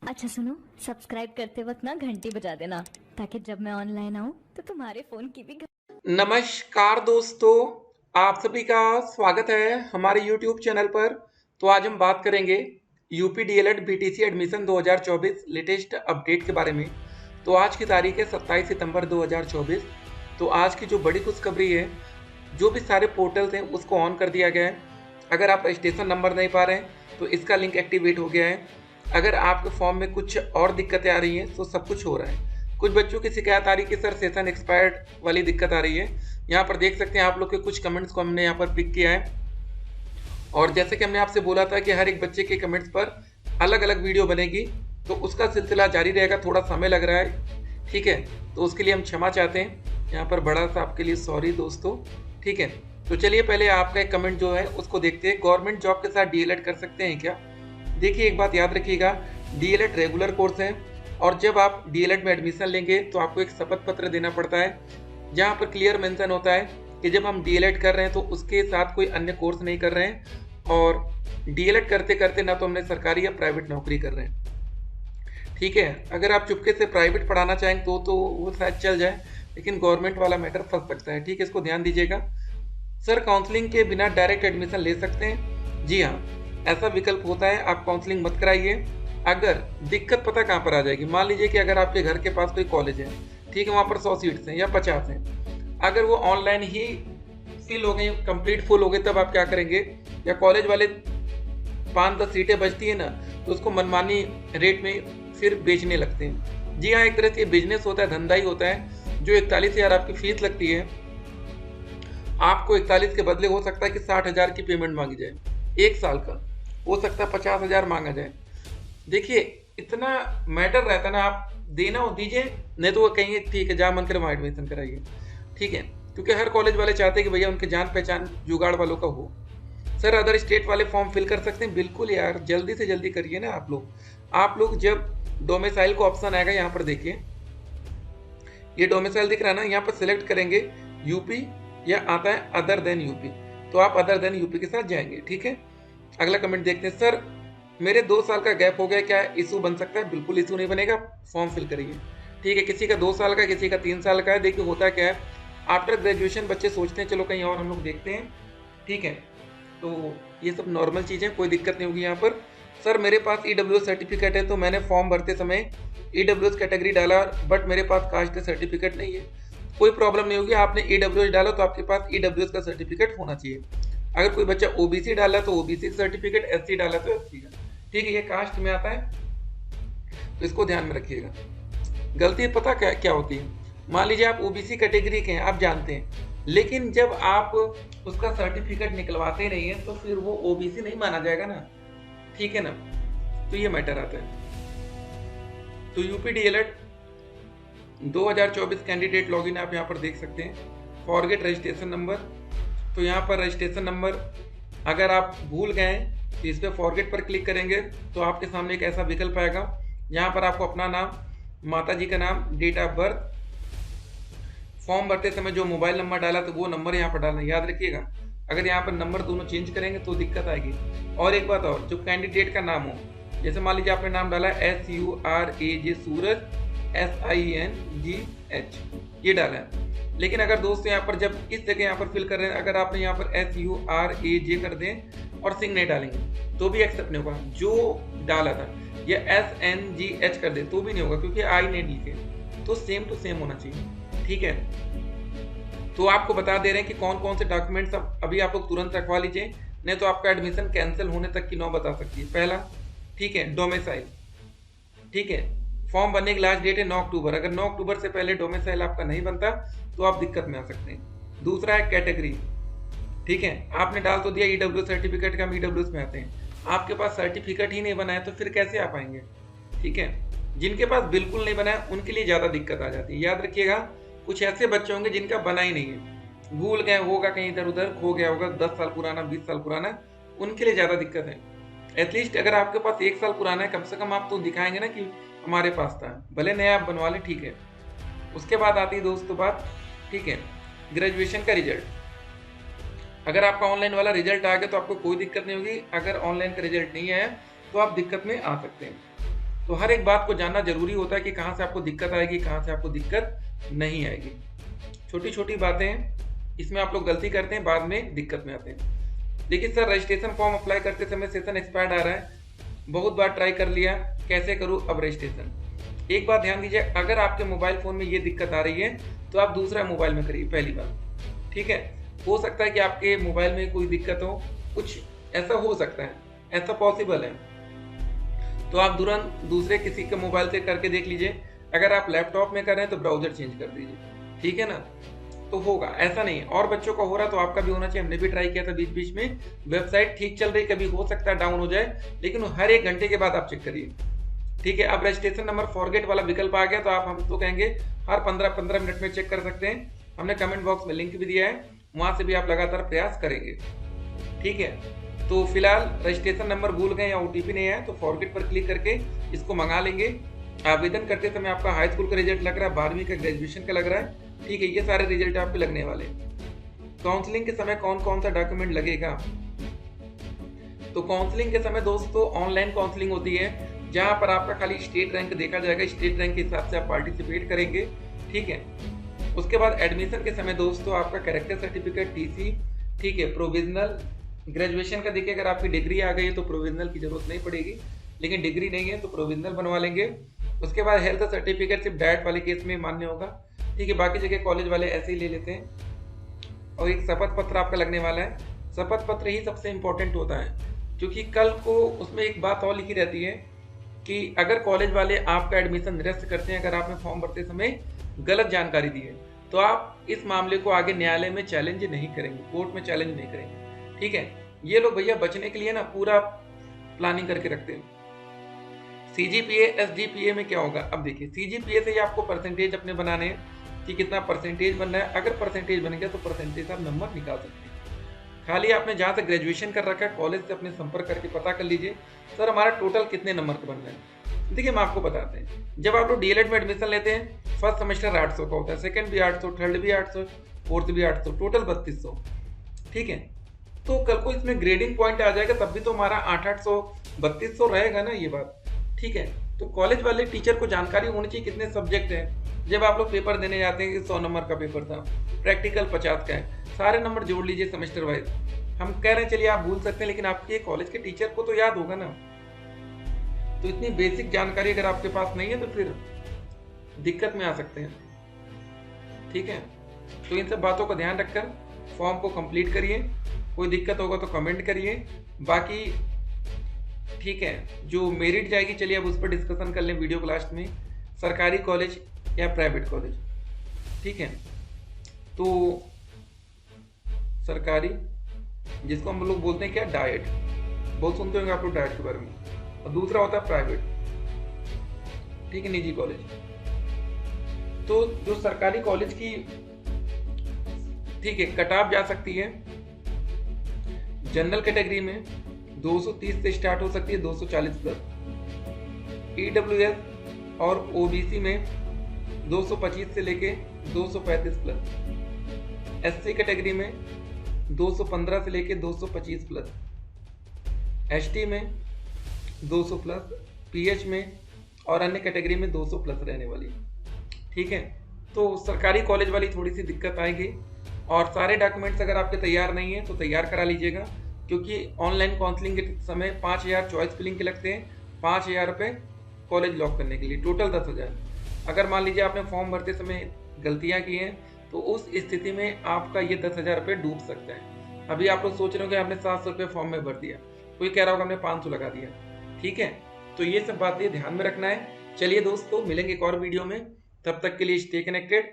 अच्छा सुनो, सब्सक्राइब करते वक्त ना घंटी बजा देना ताकि जब मैं ऑनलाइन आऊँ तो तुम्हारे फोन की भी नमस्कार दोस्तों, आप सभी का स्वागत है हमारे YouTube चैनल पर। तो आज हम बात करेंगे UP DElEd BTC admission 2024 latest update के बारे में। तो आज की तारीख है 27 सितंबर 2024। तो आज की जो बड़ी खुशखबरी है, जो भी सारे पोर्टल्स हैं उसको ऑन कर दिया गया है। अगर आप रजिस्ट्रेशन नंबर नहीं पा रहे हैं तो इसका लिंक एक्टिवेट हो गया है। अगर आपके फॉर्म में कुछ और दिक्कतें आ रही हैं तो सब कुछ हो रहा है। कुछ बच्चों की शिकायत आ रही है कि सर सेशन एक्सपायर्ड वाली दिक्कत आ रही है। यहाँ पर देख सकते हैं आप लोग के कुछ कमेंट्स को हमने यहाँ पर पिक किया है। और जैसे कि हमने आपसे बोला था कि हर एक बच्चे के कमेंट्स पर अलग अलग वीडियो बनेगी, तो उसका सिलसिला जारी रहेगा। थोड़ा समय लग रहा है, ठीक है, तो उसके लिए हम क्षमा चाहते हैं। यहाँ पर बड़ा सा आपके लिए सॉरी दोस्तों, ठीक है। तो चलिए पहले आपका एक कमेंट जो है उसको देखते हैं। गवर्नमेंट जॉब के साथ डीएलएड कर सकते हैं क्या? देखिए एक बात याद रखिएगा, डीएलएड रेगुलर कोर्स है और जब आप डीएलएड में एडमिशन लेंगे तो आपको एक शपथ पत्र देना पड़ता है, जहाँ पर क्लियर मेंशन होता है कि जब हम डीएलएड कर रहे हैं तो उसके साथ कोई अन्य कोर्स नहीं कर रहे हैं, और डीएलएड करते करते ना तो हमने सरकारी या प्राइवेट नौकरी कर रहे हैं, ठीक है। अगर आप चुपके से प्राइवेट पढ़ाना चाहें तो वो शायद चल जाए, लेकिन गवर्नमेंट वाला मैटर फंस सकता है, ठीक है, इसको ध्यान दीजिएगा। सर काउंसलिंग के बिना डायरेक्ट एडमिशन ले सकते हैं? जी हाँ, ऐसा विकल्प होता है। आप काउंसलिंग मत कराइए। अगर दिक्कत पता कहाँ पर आ जाएगी, मान लीजिए कि अगर आपके घर के पास कोई कॉलेज है, ठीक है, वहाँ पर 100 सीट्स हैं या 50 हैं, अगर वो ऑनलाइन ही फिल हो गई, कंप्लीट फुल हो गई, तब आप क्या करेंगे? या कॉलेज वाले 5-10 सीटें बचती है ना, तो उसको मनमानी रेट में फिर बेचने लगते हैं। जी हाँ, एक तरह से बिजनेस होता है, धंधा ही होता है। जो 41,000 आपकी फीस लगती है, आपको 41 के बदले हो सकता है कि 60,000 की पेमेंट मांगी जाए, एक साल का हो सकता है 50,000 मांगा जाए। देखिए इतना मैटर रहता है ना, आप देना हो दीजिए, नहीं तो वो कहेंगे ठीक है जहाँ मन करे वहाँ एडमिशन कराइए, ठीक है, क्योंकि हर कॉलेज वाले चाहते हैं कि भैया उनके जान पहचान जुगाड़ वालों का हो। सर अदर स्टेट वाले फॉर्म फिल कर सकते हैं? बिल्कुल यार, जल्दी से जल्दी करिए ना आप लोग जब डोमिसाइल को ऑप्शन आएगा, यहाँ पर देखिए, ये डोमिसाइल दिख रहा है ना, यहाँ पर सिलेक्ट करेंगे यूपी, या आता है अदर देन यूपी, तो आप अदर देन यूपी के साथ जाएंगे, ठीक है। अगला कमेंट देखते हैं। सर मेरे 2 साल का गैप हो गया, क्या इशू बन सकता है? बिल्कुल इशू नहीं बनेगा, फॉर्म फिल करिए, ठीक है। किसी का 2 साल का, किसी का 3 साल का है। देखिए होता क्या है, आफ्टर ग्रेजुएशन बच्चे सोचते हैं चलो कहीं और हम लोग देखते हैं, ठीक है, तो ये सब नॉर्मल चीज़ें, कोई दिक्कत नहीं होगी यहाँ पर। सर मेरे पास ईडब्ल्यूएस सर्टिफिकेट है, तो मैंने फॉर्म भरते समय ईडब्ल्यूएस कैटेगरी डाला, बट मेरे पास कास्ट सर्टिफिकेट नहीं है। कोई प्रॉब्लम नहीं होगी, आपने ईडब्ल्यूएस डाला तो आपके पास ईडब्ल्यूएस का सर्टिफिकेट होना चाहिए। अगर कोई बच्चा ओबीसी डाला तो ओबीसी सर्टिफिकेट, एससी डाला तो एससी का, ठीक है, ये कास्ट में आता है, तो इसको ध्यान में रखिएगा। गलती पता क्या क्या होती है, मान लीजिए आप ओबीसी कैटेगरी के हैं, आप जानते हैं, लेकिन जब आप उसका सर्टिफिकेट निकलवाते नहीं हैं तो फिर वो ओबीसी नहीं माना जाएगा ना, ठीक है ना, तो ये मैटर आता है। तो यूपी डीएलएड 2024 कैंडिडेट लॉगिन आप यहाँ पर देख सकते हैं। फॉरगेट रजिस्ट्रेशन नंबर, तो यहाँ पर रजिस्ट्रेशन नंबर अगर आप भूल गए तो इस पर फॉरगेट पर क्लिक करेंगे तो आपके सामने एक ऐसा विकल्प आएगा, यहाँ पर आपको अपना नाम, माता जी का नाम, डेट ऑफ बर्थ, फॉर्म भरते समय जो मोबाइल नंबर डाला तो वो नंबर यहाँ पर डालना, याद रखिएगा। अगर यहाँ पर नंबर दोनों चेंज करेंगे तो दिक्कत आएगी। और एक बात और, जो कैंडिडेट का नाम हो, जैसे मान लीजिए आपने नाम डाला SURAJ सूरज SINGH, ये डाला है, लेकिन अगर दोस्त यहाँ पर जब इस जगह यहाँ पर फिल कर रहे हैं, अगर आपने यहाँ पर SURAJ कर दें और सिंह नहीं डालेंगे तो भी एक्सेप्ट नहीं होगा। जो डाला था या SNGH कर दे तो भी नहीं होगा, क्योंकि आई नहीं लिखे, तो सेम टू सेम होना चाहिए, ठीक है। तो आपको बता दे रहे हैं कि कौन कौन से डॉक्यूमेंट्स अभी आप लोग तुरंत रखवा लीजिए, नहीं तो आपका एडमिशन कैंसिल होने तक की नौबत आ सकती है। पहला, ठीक है, डोमिसाइल, ठीक है, फॉर्म भरने की लास्ट डेट है 9 अक्टूबर। अगर 9 अक्टूबर से पहले डोमिसाइल आपका नहीं बनता तो आप दिक्कत में आ सकते हैं। दूसरा है कैटेगरी, ठीक है, आपने डाल तो दिया ईडब्ल्यू सर्टिफिकेट का, हम ईडब्ल्यूएस में आते हैं, आपके पास सर्टिफिकेट ही नहीं बना है तो फिर कैसे आ पाएंगे, ठीक है। जिनके पास बिल्कुल नहीं बना है उनके लिए ज़्यादा दिक्कत आ जाती है, याद रखिएगा। कुछ ऐसे बच्चे होंगे जिनका बना ही नहीं है, भूल गए होगा, कहीं इधर उधर खो गया होगा, 10 साल पुराना, 20 साल पुराना, उनके लिए ज़्यादा दिक्कत है। एटलीस्ट अगर आपके पास 1 साल पुराना है, कम से कम आप तो दिखाएंगे ना कि हमारे पास था, भले नया आप बनवा लें, ठीक है। उसके बाद आती है दोस्तों बात, ठीक है, ग्रेजुएशन का रिजल्ट। अगर आपका ऑनलाइन वाला रिजल्ट आ गया तो आपको कोई दिक्कत नहीं होगी, अगर ऑनलाइन का रिजल्ट नहीं आया तो आप दिक्कत में आ सकते हैं। तो हर एक बात को जानना जरूरी होता है कि कहाँ से आपको दिक्कत आएगी, कहाँ से आपको दिक्कत नहीं आएगी। छोटी छोटी बातें हैं, इसमें आप लोग गलती करते हैं, बाद में दिक्कत में आते हैं। देखिए सर, रजिस्ट्रेशन फॉर्म अप्लाई करते समय सेशन एक्सपायर्ड आ रहा है, बहुत बार ट्राई कर लिया, कैसे करूँ अब रजिस्ट्रेशन। एक बात ध्यान दीजिए, अगर आपके मोबाइल फ़ोन में ये दिक्कत आ रही है तो आप दूसरा मोबाइल में करिए पहली बार, ठीक है। हो सकता है कि आपके मोबाइल में कोई दिक्कत हो, कुछ ऐसा हो सकता है, ऐसा पॉसिबल है, तो आप तुरंत दूसरे किसी के मोबाइल से करके देख लीजिए। अगर आप लैपटॉप में कर रहे हैं तो ब्राउजर चेंज कर दीजिए, ठीक है ना, तो होगा, ऐसा नहीं है। और बच्चों का हो रहा तो आपका भी होना चाहिए। हमने भी ट्राई किया था बीच बीच में, वेबसाइट ठीक चल रही, कभी हो सकता है डाउन हो जाए, लेकिन हर 1 घंटे के बाद आप चेक करिए, ठीक है। अब रजिस्ट्रेशन नंबर फॉरगेट वाला विकल्प आ गया, तो आप हम तो कहेंगे हर 15-15 मिनट में चेक कर सकते हैं। हमने कमेंट बॉक्स में लिंक भी दिया है, वहां से भी आप लगातार प्रयास करेंगे, ठीक है। तो फिलहाल रजिस्ट्रेशन नंबर भूल गए या ओटीपी नहीं आया तो फॉरगेट पर क्लिक करके इसको मंगा लेंगे। आवेदन करते समय आपका हाई स्कूल का रिजल्ट लग रहा है, 12वीं का, ग्रेजुएशन का लग रहा है, ठीक है। ये सारे रिजल्ट आपके लगने वाले। काउंसलिंग के समय कौन कौन सा डॉक्यूमेंट लगेगा, तो काउंसलिंग के समय दोस्तों ऑनलाइन काउंसलिंग होती है, जहां पर आपका खाली स्टेट रैंक देखा जाएगा, स्टेट रैंक के हिसाब से आप पार्टिसिपेट करेंगे, ठीक है। उसके बाद एडमिशन के समय दोस्तों आपका कैरेक्टर सर्टिफिकेट, टीसी, ठीक है, प्रोविजनल, ग्रेजुएशन का देखिए, अगर आपकी डिग्री आ गई है तो प्रोविजनल की जरूरत नहीं पड़ेगी, लेकिन डिग्री नहीं है तो प्रोविजनल बनवा लेंगे। उसके बाद हेल्थ सर्टिफिकेट सिर्फ डाइट वाले केस में मान्य होगा, ठीक है, बाकी जगह कॉलेज वाले ऐसे ही ले लेते हैं। और एक शपथ पत्र आपका लगने वाला है, शपथ पत्र ही सबसे इम्पोर्टेंट होता है, क्योंकि कल को उसमें एक बात और लिखी रहती है कि अगर कॉलेज वाले आपका एडमिशन निरस्त करते हैं, अगर आपने फॉर्म भरते समय गलत जानकारी दी है, तो आप इस मामले को आगे न्यायालय में चैलेंज नहीं करेंगे, कोर्ट में चैलेंज नहीं करेंगे, ठीक है। ये लोग भैया बचने के लिए ना पूरा प्लानिंग करके रखते हैं। सीजीपीए, एसजीपीए में क्या होगा, अब देखिए सीजीपीए से ही आपको परसेंटेज अपने बनाने हैं कि कितना परसेंटेज बन रहा है। अगर परसेंटेज बन गया तो परसेंटेज आप नंबर निकाल सकते हैं। खाली आपने जहाँ से ग्रेजुएशन कर रखा है कॉलेज से अपने संपर्क करके पता कर लीजिए, सर हमारा टोटल कितने नंबर का बन रहा है। देखिए हम आपको बताते हैं, जब आप लोग डीएलएड में एडमिशन लेते हैं, फर्स्ट सेमेस्टर 800 का होता है, सेकंड भी 800, थर्ड भी 800, फोर्थ भी 800, टोटल 3200, ठीक है। तो कल को इसमें ग्रेडिंग पॉइंट आ जाएगा, तब भी तो हमारा 800 3200 रहेगा ना, ये बात, ठीक है। तो कॉलेज वाले टीचर को जानकारी होनी चाहिए कितने सब्जेक्ट हैं। जब आप लोग पेपर देने जाते हैं कि 100 नंबर का पेपर था, प्रैक्टिकल 50 का है, सारे नंबर जोड़ लीजिए सेमेस्टर वाइज। हम कह रहे हैं चलिए आप भूल सकते हैं, लेकिन आपके कॉलेज के टीचर को तो याद होगा ना। तो इतनी बेसिक जानकारी अगर आपके पास नहीं है तो फिर दिक्कत में आ सकते हैं, ठीक है। तो इन सब बातों का ध्यान रखकर फॉर्म को कंप्लीट करिए, कोई दिक्कत होगा तो कमेंट करिए। बाकी ठीक है, जो मेरिट जाएगी चलिए अब उस पर डिस्कशन कर लें वीडियो को लास्ट में, सरकारी कॉलेज या प्राइवेट कॉलेज, ठीक है। तो सरकारी, जिसको हम लोग बोलते हैं क्या, डाइट, बहुत सुनते होंगे आप लोग डाइट के बारे में, और दूसरा होता है प्राइवेट, ठीक है, निजी कॉलेज। तो जो सरकारी कॉलेज की, ठीक है, कट ऑफ जा सकती है, जनरल कैटेगरी में 230 से स्टार्ट हो सकती है 240 प्लस, ईडब्ल्यूएस और ओबीसी में 225 से लेके 235 प्लस, एससी कैटेगरी में 215 से लेके 225 प्लस, एसटी में 200 प्लस, पीएच में और अन्य कैटेगरी में 200 प्लस रहने वाली, ठीक है। तो सरकारी कॉलेज वाली थोड़ी सी दिक्कत आएगी। और सारे डॉक्यूमेंट्स अगर आपके तैयार नहीं है तो तैयार करा लीजिएगा, क्योंकि ऑनलाइन काउंसलिंग के समय 5000 चॉइस फिलिंग के लगते हैं, 5000 रुपये कॉलेज लॉक करने के लिए, टोटल 10,000। अगर मान लीजिए आपने फॉर्म भरते समय गलतियां की हैं तो उस स्थिति में आपका ये 10,000 रुपये डूब सकता है। अभी आप लोग सोच रहे हो कि हमने 700 रुपये फॉर्म में भर दिया, कोई कह रहा होगा हमने 500 लगा दिया, ठीक है। तो ये सब बातें ध्यान में रखना है। चलिए दोस्तों, मिलेंगे एक और वीडियो में, तब तक के लिए स्टे कनेक्टेड।